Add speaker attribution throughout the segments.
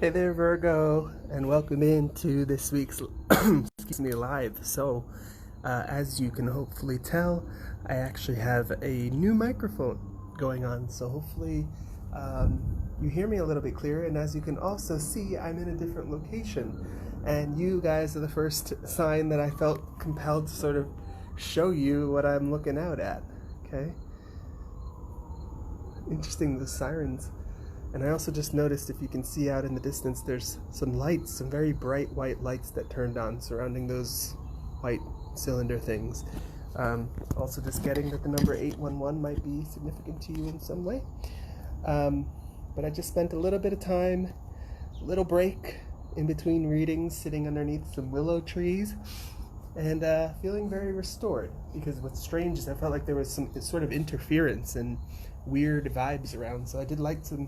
Speaker 1: Hey there, Virgo, and welcome into this week's excuse me, live. As you can hopefully tell, I actually have a new microphone going on, so hopefully you hear me a little bit clearer. And as you can also see, I'm in a different location, and you guys are the first sign that I felt compelled to sort of show you what I'm looking out at. Okay, interesting, the sirens. And I also just noticed, if you can see out in the distance, there's some lights, some very bright white lights that turned on surrounding those white cylinder things. Also just getting that the number 811 might be significant to you in some way. But I just spent a little bit of time, a little break in between readings, sitting underneath some willow trees and feeling very restored, because what's strange is I felt like there was some sort of interference and weird vibes around. So I did light some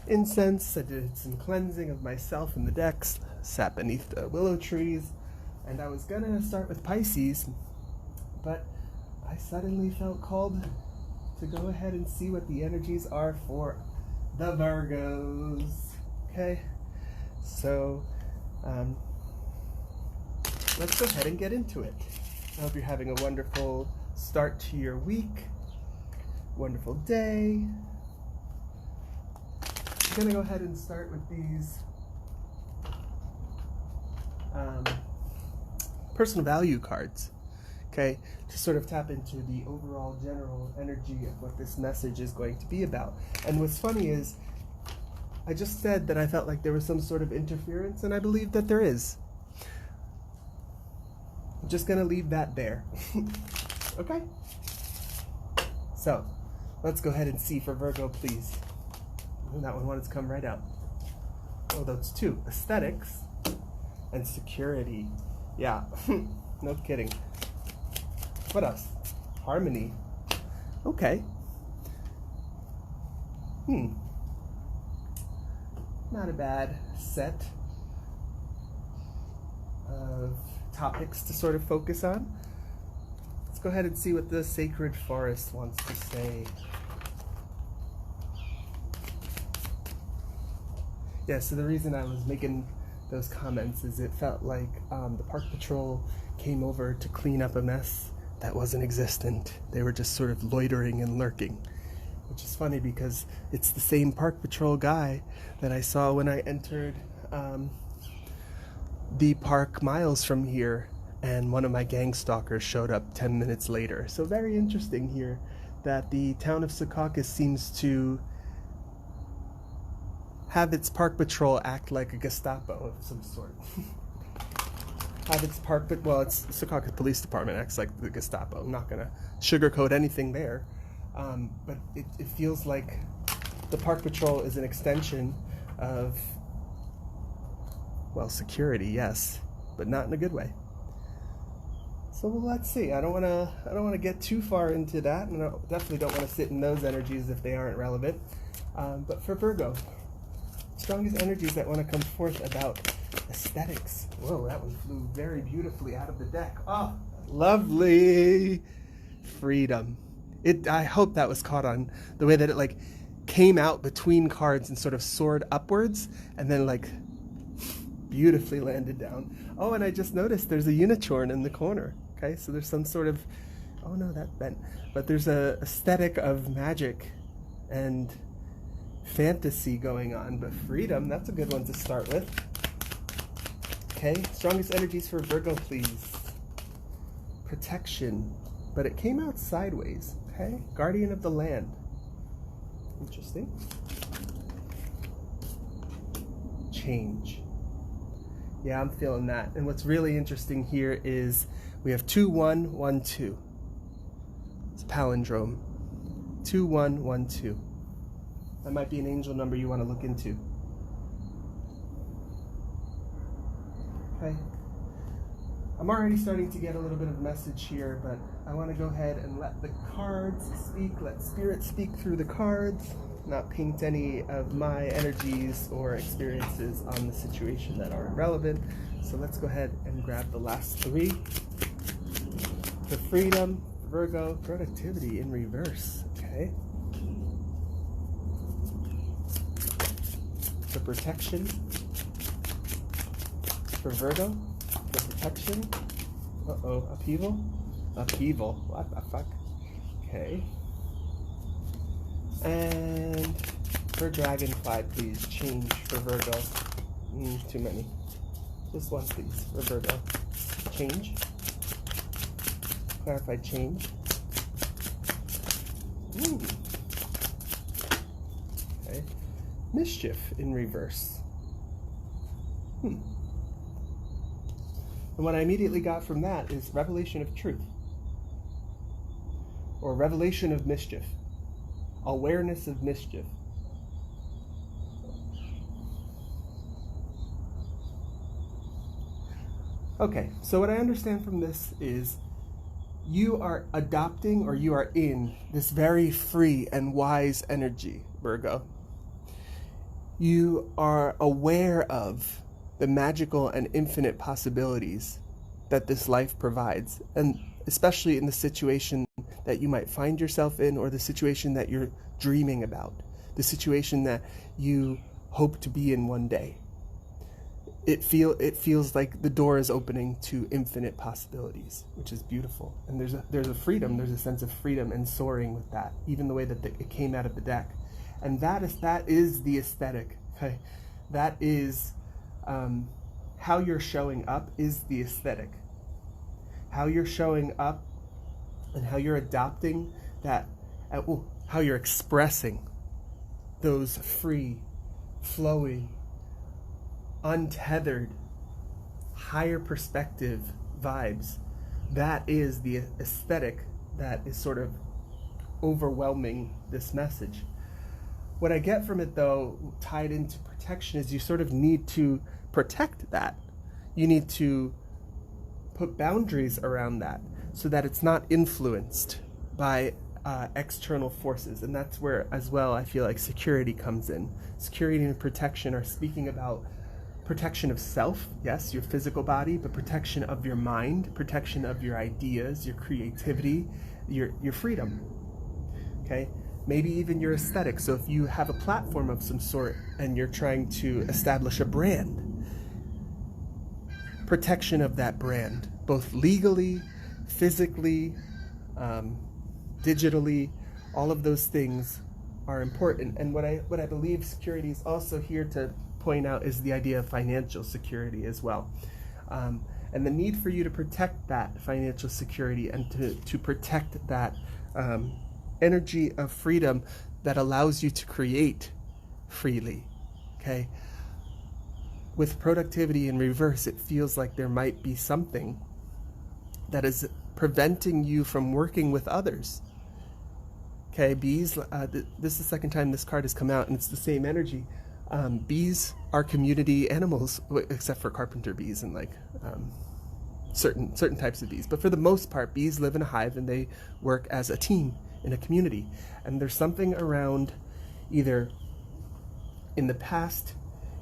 Speaker 1: incense, I did some cleansing of myself and the decks, sat beneath the willow trees, and I was gonna start with Pisces, but I suddenly felt called to go ahead and see what the energies are for the Virgos. Okay, so let's go ahead and get into it. I hope you're having a wonderful start to your week, wonderful day. I'm going to go ahead and start with these personal value cards, okay, to sort of tap into the overall general energy of what this message is going to be about. And what's funny is, I just said that I felt like there was some sort of interference, and I believe that there is. I'm just going to leave that there. Okay? So, let's go ahead and see for Virgo, please. That one wanted to come right out. Oh, those two. Aesthetics and security. Yeah, no kidding. What else? Harmony. Okay. Not a bad set of topics to sort of focus on. Let's go ahead and see what the Sacred Forest wants to say. Yeah, so the reason I was making those comments is it felt like the Park Patrol came over to clean up a mess that wasn't existent. They were just sort of loitering and lurking, which is funny because it's the same Park Patrol guy that I saw when I entered the park miles from here, and one of my gang stalkers showed up 10 minutes later. So very interesting here that the town of Secaucus seems to have its Park Patrol act like a Gestapo of some sort. Have its it's Secaucus Police Department acts like the Gestapo. I'm not gonna sugarcoat anything there, but it feels like the Park Patrol is an extension of, well, security, yes, but not in a good way. So let's see. I don't want to get too far into that, and I definitely don't want to sit in those energies if they aren't relevant. But for Virgo, strongest energies that want to come forth about aesthetics. Whoa, that one flew very beautifully out of the deck. Oh, lovely. Freedom. I hope that was caught on the way that it like came out between cards and sort of soared upwards and then like beautifully landed down. Oh, and I just noticed there's a unicorn in the corner. Okay, so there's some sort of, oh no, that bent. But there's a aesthetic of magic and fantasy going on, but freedom, that's a good one to start with. Okay, strongest energies for Virgo, please. Protection, but it came out sideways. Okay, guardian of the land. Interesting. Change. Yeah, I'm feeling that. And what's really interesting here is we have 2112. It's a palindrome. 2112. That might be an angel number you want to look into. Okay. I'm already starting to get a little bit of message here, but I want to go ahead and let the cards speak, let spirit speak through the cards, not paint any of my energies or experiences on the situation that are irrelevant. So let's go ahead and grab the last three. The freedom, Virgo, productivity in reverse. Okay. The protection, for Virgo, the protection. Uh-oh, upheaval? Upheaval, what the fuck? Okay. And for Dragonfly, please, change for Virgo. Too many. Just one, please, for Virgo. Change. Clarified change. Okay. Mischief in reverse. And what I immediately got from that is revelation of truth. Or revelation of mischief. Awareness of mischief. Okay, so what I understand from this is you are adopting, or you are in, this very free and wise energy, Virgo. You are aware of the magical and infinite possibilities that this life provides, and especially in the situation that you might find yourself in, or the situation that you're dreaming about, the situation that you hope to be in one day. It feels like the door is opening to infinite possibilities, which is beautiful. And there's a freedom, there's a sense of freedom and soaring with that, even the way that it came out of the deck. And that is the aesthetic. Okay, that is how you're showing up is the aesthetic. How you're showing up and how you're adopting that, how you're expressing those free, flowing, untethered, higher perspective vibes. That is the aesthetic that is sort of overwhelming this message. What I get from it, though, tied into protection, is you sort of need to protect that. You need to put boundaries around that so that it's not influenced by external forces. And that's where, as well, I feel like security comes in. Security and protection are speaking about protection of self, yes, your physical body, but protection of your mind, protection of your ideas, your creativity, your freedom. Okay? Maybe even your aesthetic. So if you have a platform of some sort and you're trying to establish a brand, protection of that brand, both legally, physically, digitally, all of those things are important. And what I believe security is also here to point out is the idea of financial security as well. And the need for you to protect that financial security and to protect that energy of freedom that allows you to create freely, okay? With productivity in reverse, it feels like there might be something that is preventing you from working with others. Okay, bees, this is the second time this card has come out, and it's the same energy. Bees are community animals, except for carpenter bees and like certain types of bees. But for the most part, bees live in a hive and they work as a team in a community. And there's something around, either in the past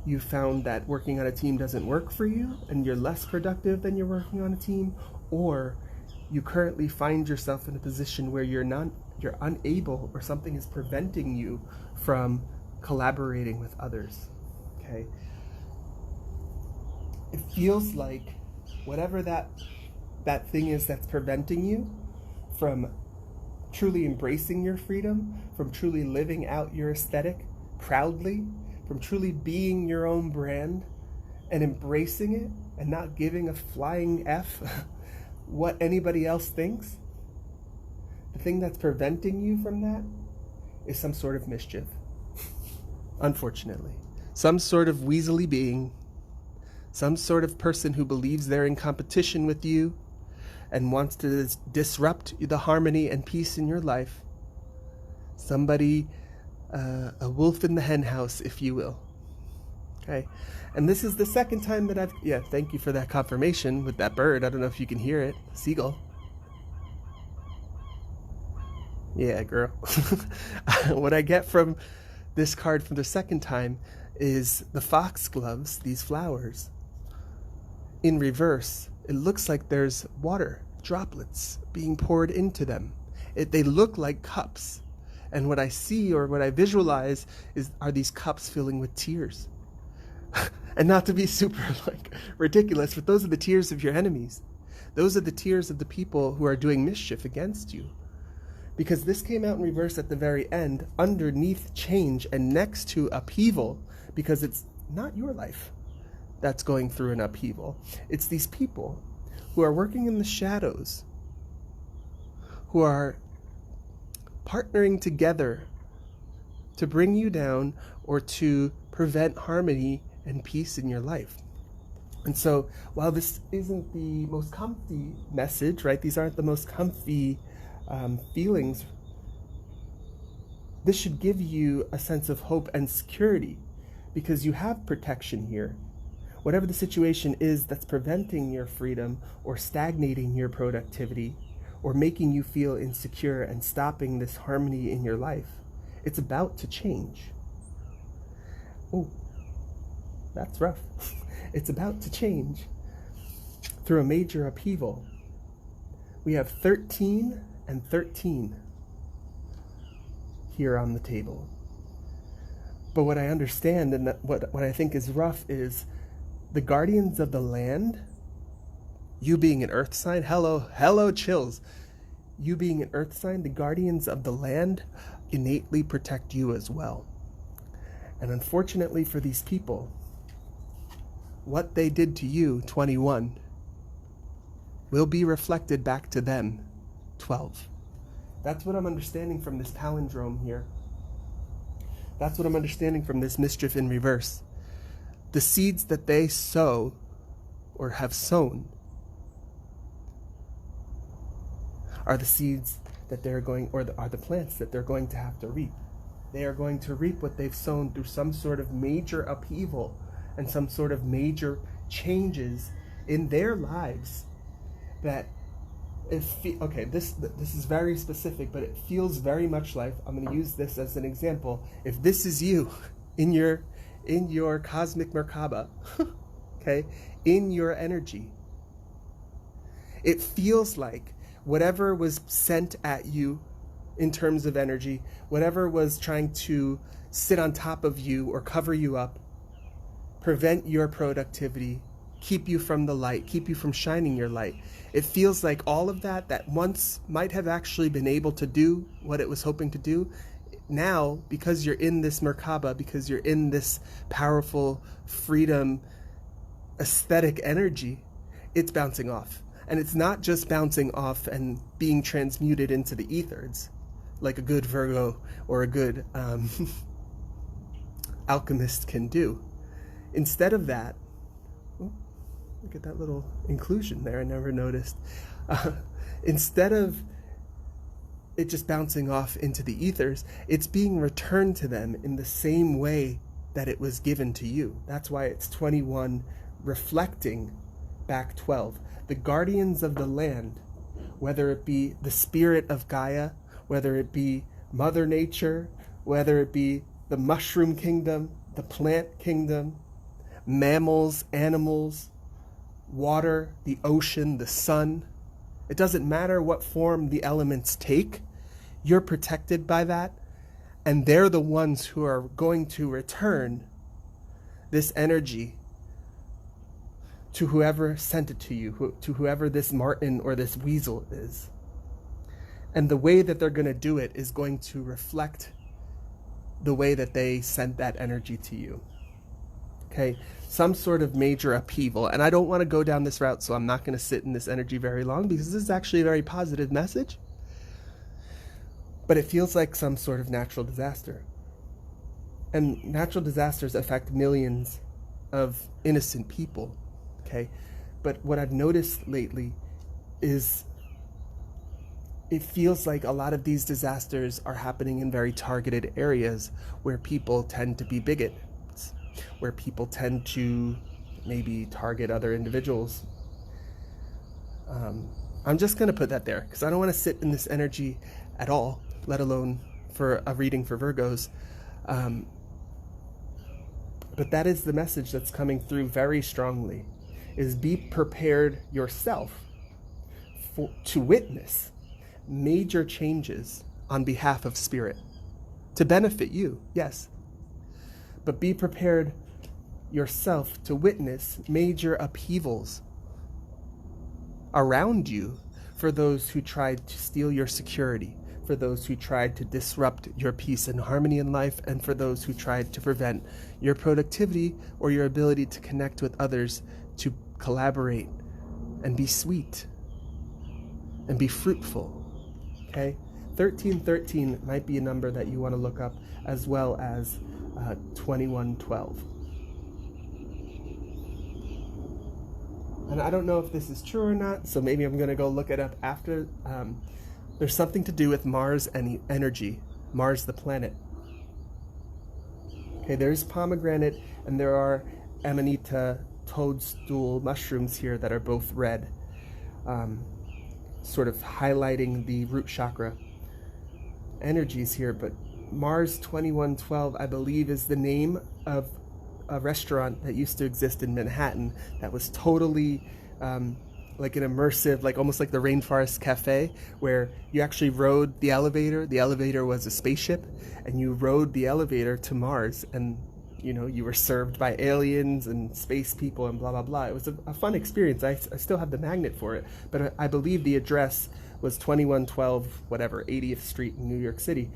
Speaker 1: you found that working on a team doesn't work for you and you're less productive than you're working on a team, or you currently find yourself in a position where you're unable, or something is preventing you from collaborating with others. Okay, it feels like whatever that thing is that's preventing you from truly embracing your freedom, from truly living out your aesthetic proudly, from truly being your own brand and embracing it and not giving a flying F what anybody else thinks, the thing that's preventing you from that is some sort of mischief. Unfortunately, some sort of weaselly being, some sort of person who believes they're in competition with you and wants to disrupt the harmony and peace in your life. Somebody, a wolf in the hen house, if you will. Okay, and this is the second time that thank you for that confirmation with that bird. I don't know if you can hear it. Seagull. Yeah, girl. What I get from this card from the second time is the foxgloves, these flowers. In reverse, it looks like there's water droplets being poured into them. They look like cups. And what I see, or what I visualize, are these cups filling with tears. And not to be super ridiculous, but those are the tears of your enemies. Those are the tears of the people who are doing mischief against you. Because this came out in reverse at the very end, underneath change and next to upheaval, because it's not your life that's going through an upheaval. It's these people who are working in the shadows, who are partnering together to bring you down or to prevent harmony and peace in your life. And so while this isn't the most comfy message, right? These aren't the most comfy feelings. This should give you a sense of hope and security because you have protection here. Whatever the situation is that's preventing your freedom or stagnating your productivity or making you feel insecure and stopping this harmony in your life, it's about to change. Oh, that's rough. It's about to change through a major upheaval. We have 13 and 13 here on the table. But what I understand and what I think is rough is the guardians of the land, you being an earth sign, hello chills. You being an earth sign, the guardians of the land innately protect you as well. And unfortunately for these people, what they did to you, 21, will be reflected back to them, 12. That's what I'm understanding from this palindrome here. That's what I'm understanding from this mischief in reverse. The seeds that they sow or have sown are the seeds that they're going, or are the plants that they're going to have to reap. They are going to reap what they've sown through some sort of major upheaval and some sort of major changes in their lives that okay, this is very specific, but it feels very much like, I'm going to use this as an example. If this is you in your cosmic Merkaba, okay, in your energy, it feels like whatever was sent at you in terms of energy, whatever was trying to sit on top of you or cover you up, prevent your productivity, keep you from the light, keep you from shining your light. It feels like all of that once might have actually been able to do what it was hoping to do, now, because you're in this Merkaba, because you're in this powerful freedom aesthetic energy, it's bouncing off. And it's not just bouncing off and being transmuted into the ethers, like a good Virgo or a good alchemist can do. Instead of that, look at that little inclusion there, I never noticed. Instead of it just bouncing off into the ethers, it's being returned to them in the same way that it was given to you. That's why it's 21 reflecting back 12. The guardians of the land, whether it be the spirit of Gaia, whether it be Mother Nature, whether it be the mushroom kingdom, the plant kingdom, mammals, animals, water, the ocean, the sun. It doesn't matter what form the elements take. You're protected by that. And they're the ones who are going to return this energy to whoever sent it to you, to whoever this martin or this weasel is. And the way that they're going to do it is going to reflect the way that they sent that energy to you. Okay, some sort of major upheaval. And I don't want to go down this route, so I'm not going to sit in this energy very long because this is actually a very positive message. But it feels like some sort of natural disaster. And natural disasters affect millions of innocent people. Okay, but what I've noticed lately is it feels like a lot of these disasters are happening in very targeted areas where people tend to be bigots, where people tend to maybe target other individuals. I'm just going to put that there because I don't want to sit in this energy at all, let alone for a reading for Virgos. But that is the message that's coming through very strongly, is be prepared yourself to witness major changes on behalf of spirit to benefit you, yes. But be prepared yourself to witness major upheavals around you for those who tried to steal your security, for those who tried to disrupt your peace and harmony in life, and for those who tried to prevent your productivity or your ability to connect with others, to collaborate and be sweet and be fruitful. Okay? 1313 might be a number that you want to look up, as well as 2112. And I don't know if this is true or not, so maybe I'm going to go look it up after. There's something to do with Mars and energy, Mars the planet. Okay, there's pomegranate, and there are amanita toadstool mushrooms here that are both red, sort of highlighting the root chakra energies here. But Mars 2112, I believe, is the name of a restaurant that used to exist in Manhattan that was totally like an immersive, like almost like the Rainforest Cafe, where you actually rode the elevator. The elevator was a spaceship, and you rode the elevator to Mars, and you know, you were served by aliens and space people and blah blah blah. It was a fun experience. I still have the magnet for it, but I believe the address was 2112 whatever 80th Street in New York City.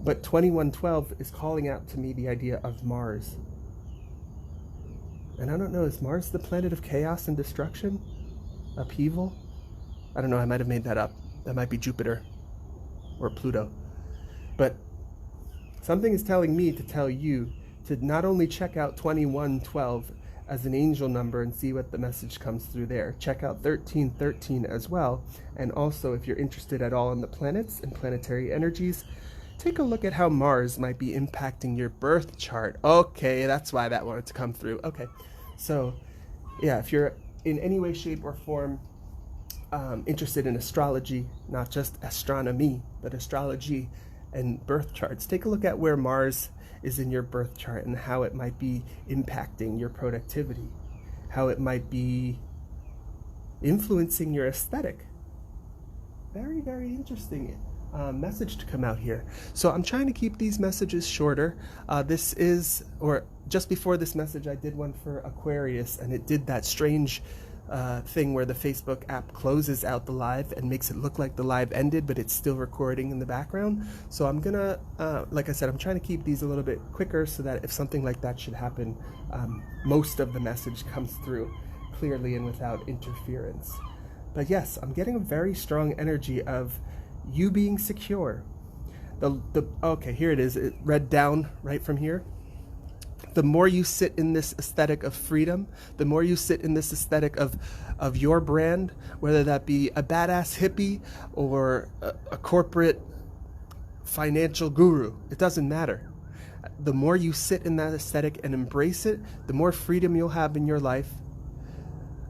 Speaker 1: But 2112 is calling out to me the idea of Mars. And I don't know, is Mars the planet of chaos and destruction? Upheaval? I don't know, I might have made that up. That might be Jupiter or Pluto. But something is telling me to tell you to not only check out 2112 as an angel number and see what the message comes through there. Check out 1313 as well. And also, if you're interested at all in the planets and planetary energies, take a look at how Mars might be impacting your birth chart. Okay, that's why that wanted to come through. Okay, so yeah, if you're in any way, shape, or form interested in astrology, not just astronomy, but astrology and birth charts, take a look at where Mars is in your birth chart and how it might be impacting your productivity, how it might be influencing your aesthetic. Very, very interesting message to come out here. So I'm trying to keep these messages shorter. This is, or just before this message, I did one for Aquarius, and it did that strange thing where the Facebook app closes out the live and makes it look like the live ended, but it's still recording in the background. So I'm gonna, like I said, I'm trying to keep these a little bit quicker so that if something like that should happen, most of the message comes through clearly and without interference. But yes, I'm getting a very strong energy of you being secure. Okay, here it is. It read down right from here. The more you sit in this aesthetic of freedom, the more you sit in this aesthetic of your brand, whether that be a badass hippie or a corporate financial guru, it doesn't matter. The more you sit in that aesthetic and embrace it, the more freedom you'll have in your life,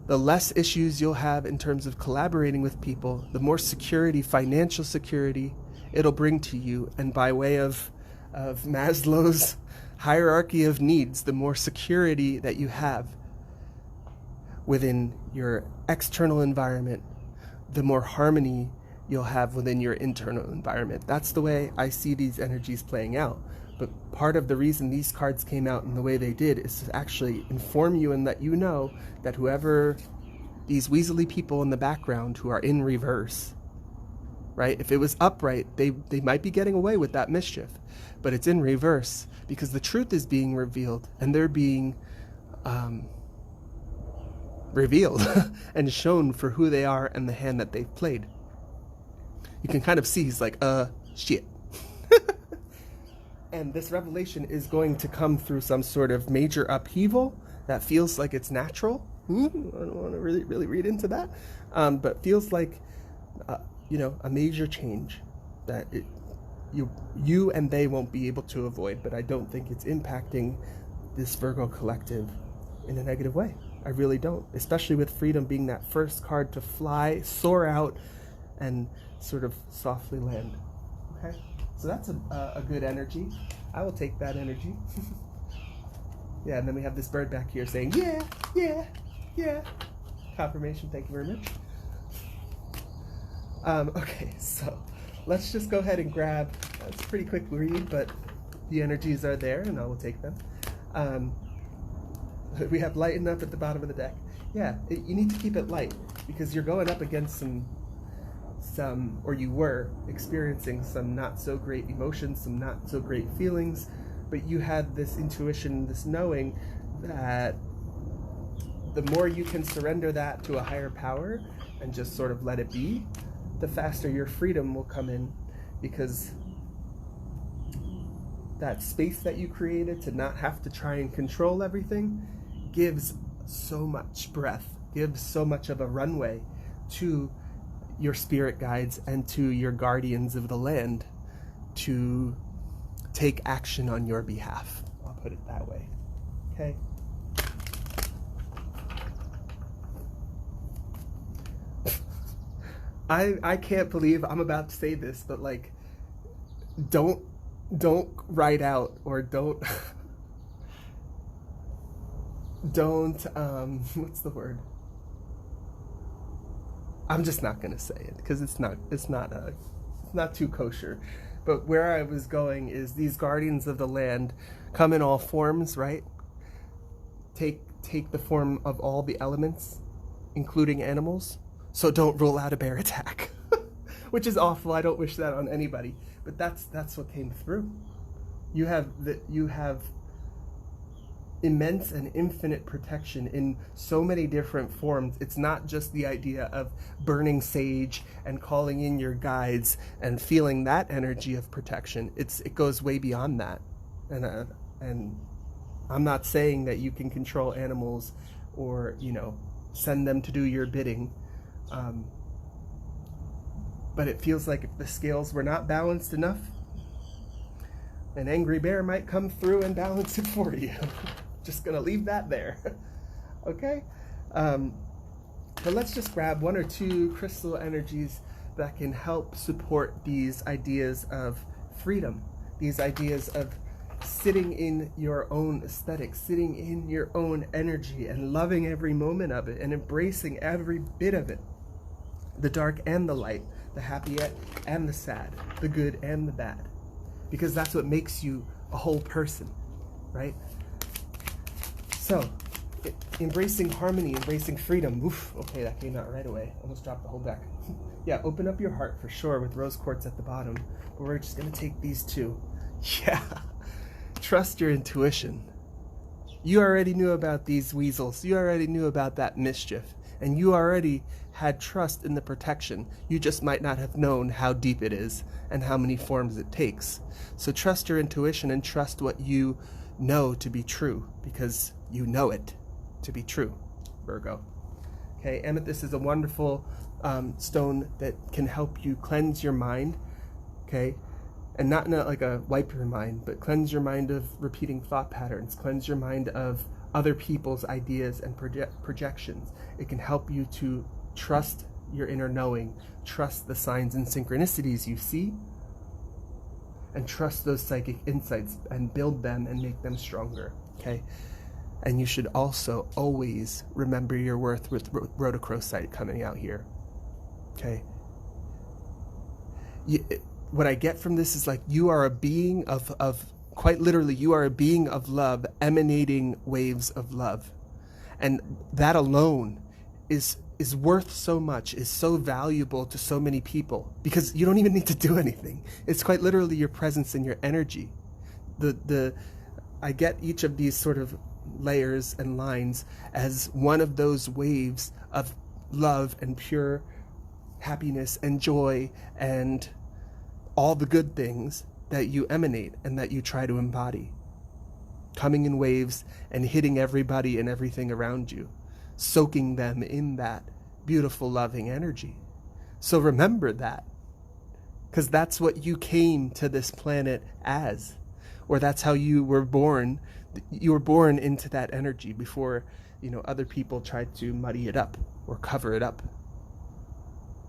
Speaker 1: the less issues you'll have in terms of collaborating with people, the more security, financial security it'll bring to you. And by way of Maslow's hierarchy of needs, the more security that you have within your external environment, the more harmony you'll have within your internal environment. That's the way I see these energies playing out. But part of the reason these cards came out in the way they did is to actually inform you and let you know that whoever these weaselly people in the background who are in reverse, right? If it was upright, they might be getting away with that mischief, but it's in reverse because the truth is being revealed and they're being revealed and shown for who they are and the hand that they've played. You can kind of see he's like, shit. And this revelation is going to come through some sort of major upheaval that feels like it's natural. I don't want to really read into that, but feels like a major change that you and they won't be able to avoid. But I don't think it's impacting this Virgo collective in a negative way. I really don't, especially with freedom being that first card to fly, soar out, and sort of softly land. Okay. So that's a good energy. I will take that energy. Yeah, and then we have this bird back here saying, yeah. Confirmation, thank you very much. Okay, so let's just go ahead and grab, it's a pretty quick read, but the energies are there and I will take them. We have lighten up at the bottom of the deck. Yeah, you need to keep it light because you're going up against or you were experiencing some not so great emotions, some not so great feelings, but you had this intuition, this knowing that the more you can surrender that to a higher power and just sort of let it be, the faster your freedom will come in, because that space that you created to not have to try and control everything gives so much breath, gives so much of a runway to your spirit guides and to your guardians of the land to take action on your behalf. I'll put it that way. Okay? I can't believe I'm about to say this, but like, don't write out, or don't what's the word? I'm just not gonna say it because it's not too kosher. But where I was going is these guardians of the land come in all forms, right? Take the form of all the elements, including animals. So don't rule out a bear attack, which is awful. I don't wish that on anybody. But that's what came through. You have immense and infinite protection in so many different forms. It's not just the idea of burning sage and calling in your guides and feeling that energy of protection. It goes way beyond that. And I'm not saying that you can control animals or, send them to do your bidding. But it feels like if the scales were not balanced enough, an angry bear might come through and balance it for you. Just gonna leave that there. Okay? But let's just grab one or two crystal energies that can help support these ideas of freedom, these ideas of sitting in your own aesthetic, sitting in your own energy and loving every moment of it and embracing every bit of it, the dark and the light, the happy and the sad, the good and the bad, because that's what makes you a whole person, right? So, embracing harmony, embracing freedom. Oof, okay, that came out right away. Almost dropped the whole deck. Yeah, open up your heart for sure with rose quartz at the bottom, but we're just gonna take these two. Yeah, trust your intuition. You already knew about these weasels. You already knew about that mischief. And you already had trust in the protection. You just might not have known how deep it is and how many forms it takes. So trust your intuition and trust what you know to be true, because you know it to be true, Virgo. Okay, amethyst is a wonderful stone that can help you cleanse your mind, okay? And not like a wipe your mind, but cleanse your mind of repeating thought patterns, cleanse your mind of other people's ideas and projections. It can help you to trust your inner knowing, trust the signs and synchronicities you see, and trust those psychic insights and build them and make them stronger, okay? And you should also always remember your worth with rhodochrosite coming out here, okay? What I get from this is like you are a being of quite literally, you are a being of love, emanating waves of love. And that alone is worth so much, is so valuable to so many people, because you don't even need to do anything. It's quite literally your presence and your energy. I get each of these sort of layers and lines as one of those waves of love and pure happiness and joy and all the good things that you emanate and that you try to embody, coming in waves and hitting everybody and everything around you, soaking them in that beautiful, loving energy. So remember that, because that's what you came to this planet as, or that's how you were born. You were born into that energy before, other people tried to muddy it up or cover it up.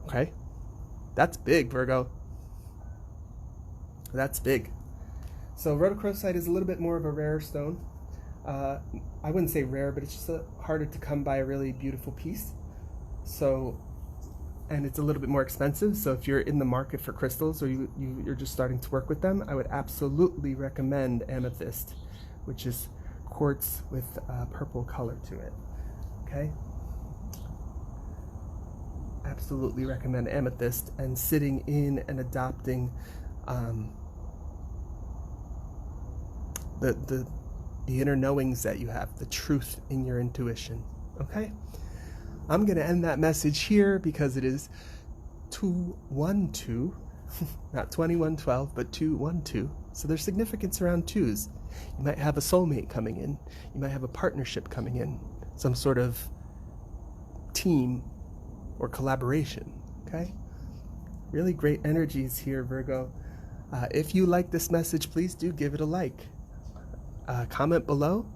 Speaker 1: Okay? That's big, Virgo. That's big. So rhodochrosite is a little bit more of a rare stone. I wouldn't say rare, but it's just harder to come by a really beautiful piece. So, and it's a little bit more expensive. So if you're in the market for crystals, or you're just starting to work with them, I would absolutely recommend amethyst, which is quartz with purple color to it. Okay? Absolutely recommend amethyst, and sitting in and adopting the inner knowings that you have, the truth in your intuition. Okay? I'm going to end that message here because it is 212, not 2112, but 212. So there's significance around twos. You might have a soulmate coming in. You might have a partnership coming in, some sort of team or collaboration. Okay? Really great energies here, Virgo. If you like this message, please do give it a like. Comment below.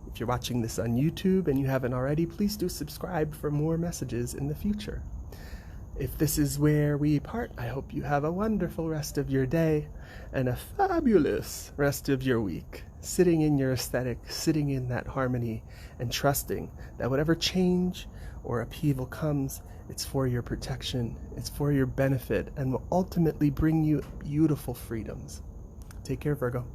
Speaker 1: If you're watching this on YouTube and you haven't already, please do subscribe for more messages in the future. If this is where we part, I hope you have a wonderful rest of your day and a fabulous rest of your week, sitting in your aesthetic, sitting in that harmony, and trusting that whatever change or upheaval comes, it's for your protection, it's for your benefit, and will ultimately bring you beautiful freedoms. Take care, Virgo.